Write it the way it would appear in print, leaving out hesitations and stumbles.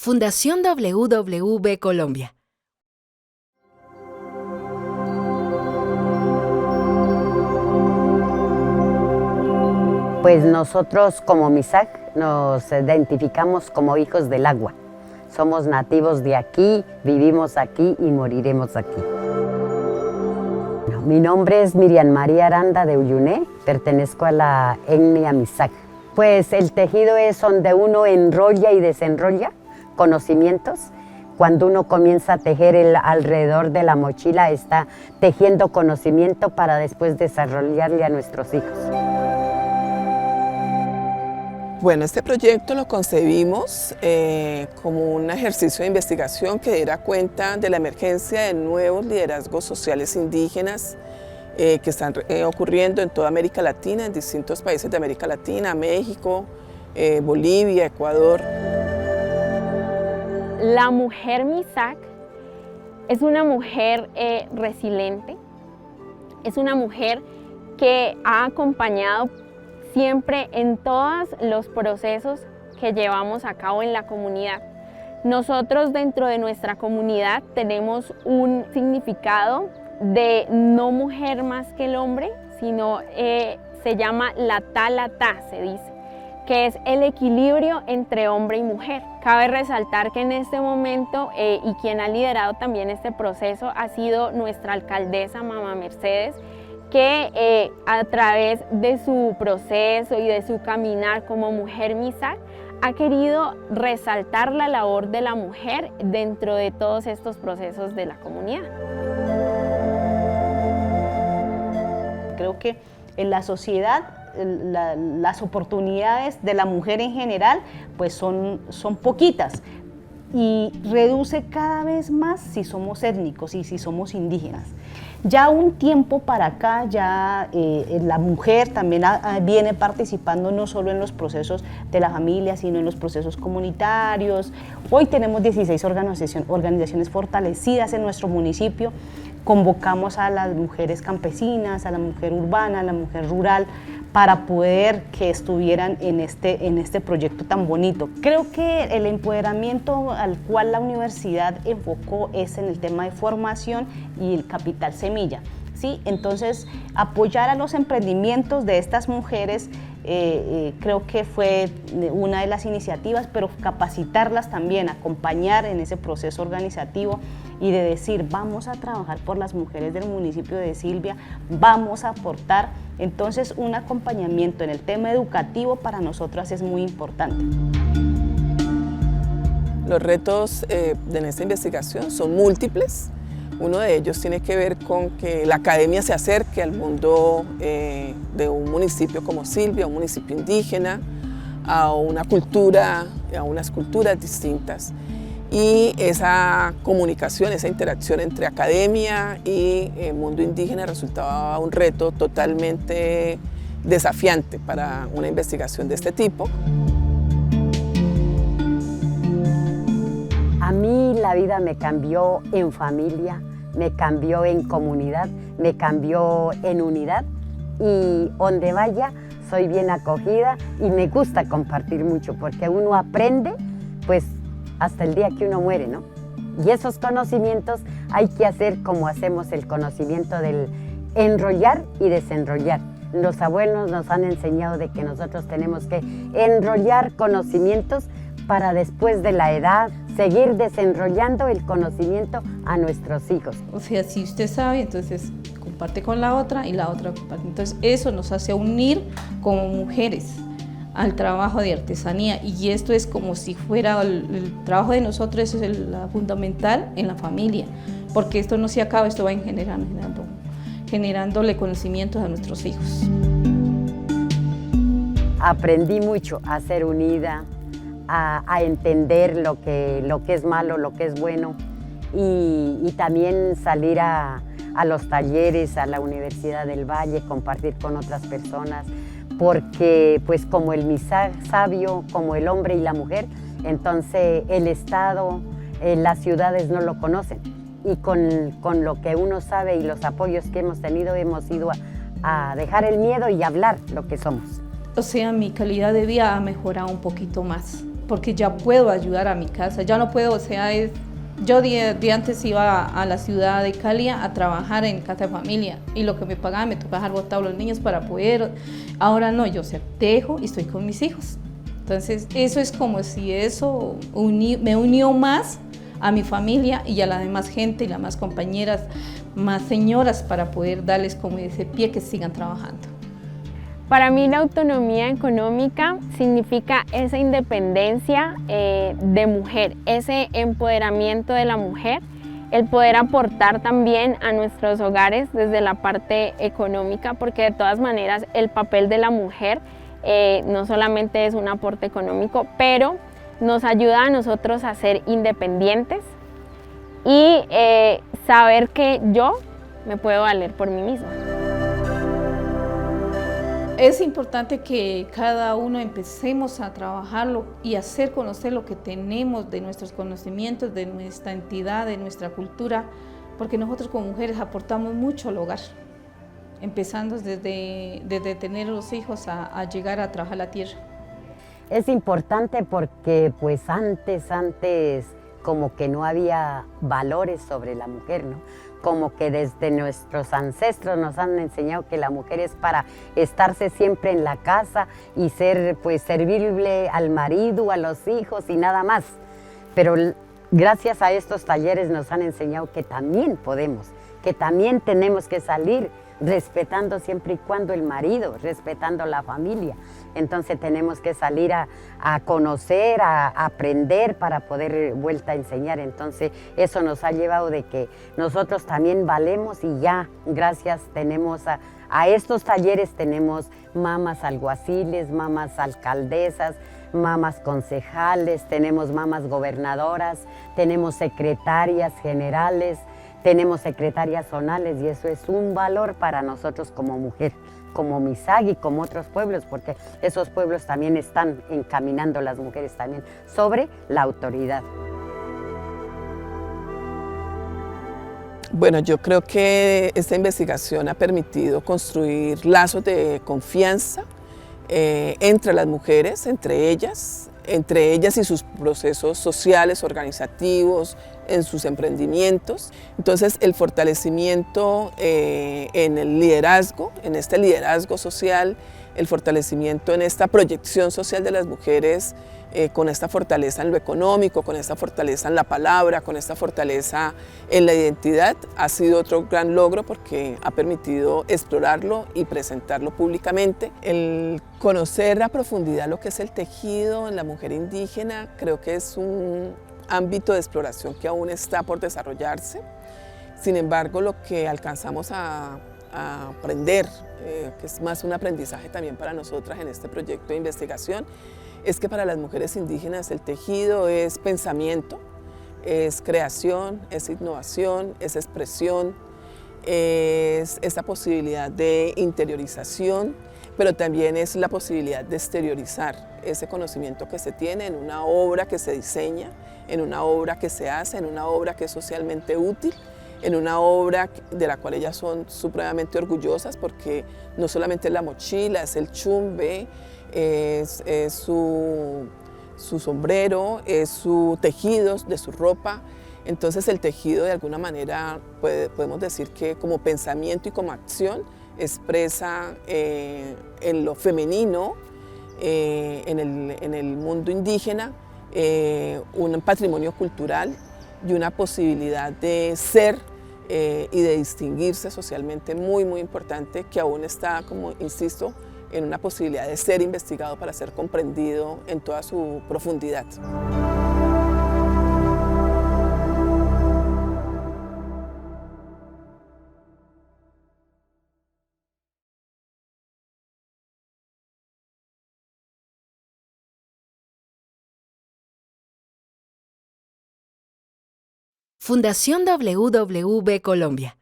Fundación WWB Colombia. Pues nosotros como MISAC nos identificamos como hijos del agua. Somos nativos de aquí, vivimos aquí y moriremos aquí. Mi nombre es Miriam María Aranda de Uyuné, pertenezco a la etnia MISAC. Pues el tejido es donde uno enrolla y desenrolla conocimientos. Cuando uno comienza a tejer alrededor de la mochila, está tejiendo conocimiento para después desarrollarle a nuestros hijos. Bueno, este proyecto lo concebimos como un ejercicio de investigación que diera cuenta de la emergencia de nuevos liderazgos sociales indígenas que están ocurriendo en toda América Latina, en distintos países de América Latina, México, Bolivia, Ecuador. La mujer MISAC es una mujer resiliente, es una mujer que ha acompañado siempre en todos los procesos que llevamos a cabo en la comunidad. Nosotros dentro de nuestra comunidad tenemos un significado de no mujer más que el hombre, sino se llama la ta, se dice, que es el equilibrio entre hombre y mujer. Cabe resaltar que en este momento, y quien ha liderado también este proceso ha sido nuestra alcaldesa, Mama Mercedes, que a través de su proceso y de su caminar como mujer MISAC ha querido resaltar la labor de la mujer dentro de todos estos procesos de la comunidad. Creo que en la sociedad las oportunidades de la mujer en general pues son poquitas y reduce cada vez más si somos étnicos y si somos indígenas. Ya un tiempo para acá, ya la mujer también viene participando no solo en los procesos de la familia, sino en los procesos comunitarios. Hoy tenemos 16 organizaciones fortalecidas en nuestro municipio. Convocamos a las mujeres campesinas, a la mujer urbana, a la mujer rural, para poder que estuvieran en este proyecto tan bonito. Creo que el empoderamiento al cual la universidad enfocó es en el tema de formación y el capital semilla, ¿sí? Entonces, apoyar a los emprendimientos de estas mujeres creo que fue una de las iniciativas, pero capacitarlas también, acompañar en ese proceso organizativo y de decir, vamos a trabajar por las mujeres del municipio de Silvia, vamos a aportar. Entonces, un acompañamiento en el tema educativo para nosotras es muy importante. Los retos en esta investigación son múltiples. Uno de ellos tiene que ver con que la academia se acerque al mundo de un municipio como Silvia, un municipio indígena, a una cultura, a unas culturas distintas. Y esa comunicación, esa interacción entre academia y mundo indígena resultaba un reto totalmente desafiante para una investigación de este tipo. A mí la vida me cambió en familia, me cambió en comunidad, me cambió en unidad y donde vaya soy bien acogida y me gusta compartir mucho porque uno aprende pues hasta el día que uno muere, ¿no? Y esos conocimientos hay que hacer como hacemos el conocimiento del enrollar y desenrollar. Los abuelos nos han enseñado de que nosotros tenemos que enrollar conocimientos para después de la edad seguir desenrollando el conocimiento a nuestros hijos. O sea, si usted sabe, entonces comparte con la otra y la otra comparte. Entonces eso nos hace unir como mujeres al trabajo de artesanía y esto es como si fuera el trabajo de nosotros, es la fundamental en la familia, porque esto no se acaba, esto va generándole conocimientos a nuestros hijos. Aprendí mucho a ser unida, a entender lo que es malo, lo que es bueno y también salir a los talleres, a la Universidad del Valle, compartir con otras personas, porque pues como el MISAC sabio, como el hombre y la mujer, entonces el Estado, las ciudades no lo conocen y con lo que uno sabe y los apoyos que hemos tenido hemos ido a dejar el miedo y hablar lo que somos. O sea, mi calidad de vida ha mejorado un poquito más, porque ya puedo ayudar a mi casa, ya no puedo, o sea, yo de antes iba a la ciudad de Cali a trabajar en casa de familia y lo que me pagaban me tocaba dejar botados los niños para poder, ahora no, yo dejo y estoy con mis hijos. Entonces eso es como si eso me unió más a mi familia y a la demás gente y las más compañeras, más señoras para poder darles como ese pie que sigan trabajando. Para mí la autonomía económica significa esa independencia de mujer, ese empoderamiento de la mujer, el poder aportar también a nuestros hogares desde la parte económica, porque de todas maneras el papel de la mujer no solamente es un aporte económico, pero nos ayuda a nosotros a ser independientes y saber que yo me puedo valer por mí misma. Es importante que cada uno empecemos a trabajarlo y hacer conocer lo que tenemos de nuestros conocimientos, de nuestra entidad, de nuestra cultura, porque nosotros como mujeres aportamos mucho al hogar, empezando desde tener los hijos a llegar a trabajar la tierra. Es importante porque pues antes como que no había valores sobre la mujer, ¿no? Como que desde nuestros ancestros nos han enseñado que la mujer es para estarse siempre en la casa y ser pues servirle al marido, a los hijos y nada más. Pero gracias a estos talleres nos han enseñado que también podemos, que también tenemos que salir respetando siempre y cuando el marido, respetando la familia. Entonces tenemos que salir a conocer, a aprender para poder vuelta a enseñar. Entonces eso nos ha llevado de que nosotros también valemos y ya, gracias, tenemos a estos talleres tenemos mamás alguaciles, mamás alcaldesas, mamás concejales, tenemos mamás gobernadoras, tenemos secretarias generales, tenemos secretarias zonales y eso es un valor para nosotros como mujer, como Misac y como otros pueblos, porque esos pueblos también están encaminando las mujeres también sobre la autoridad. Bueno, yo creo que esta investigación ha permitido construir lazos de confianza entre las mujeres, entre ellas y sus procesos sociales, organizativos, en sus emprendimientos. Entonces, el fortalecimiento en el liderazgo, en este liderazgo social, el fortalecimiento en esta proyección social de las mujeres, con esta fortaleza en lo económico, con esta fortaleza en la palabra, con esta fortaleza en la identidad, ha sido otro gran logro porque ha permitido explorarlo y presentarlo públicamente. El conocer a profundidad lo que es el tejido en la mujer indígena creo que es un ámbito de exploración que aún está por desarrollarse. Sin embargo, lo que alcanzamos a aprender, que es más un aprendizaje también para nosotras en este proyecto de investigación, es que para las mujeres indígenas el tejido es pensamiento, es creación, es innovación, es expresión, es esta posibilidad de interiorización, pero también es la posibilidad de exteriorizar ese conocimiento que se tiene en una obra que se diseña, en una obra que se hace, en una obra que es socialmente útil, en una obra de la cual ellas son supremamente orgullosas porque no solamente es la mochila, es el chumbe, es su sombrero, es su tejido de su ropa. Entonces el tejido de alguna manera podemos decir que como pensamiento y como acción expresa en lo femenino, en el mundo indígena, un patrimonio cultural y una posibilidad de ser y de distinguirse socialmente muy, muy importante que aún está, como insisto, en una posibilidad de ser investigado para ser comprendido en toda su profundidad. Fundación WWB Colombia.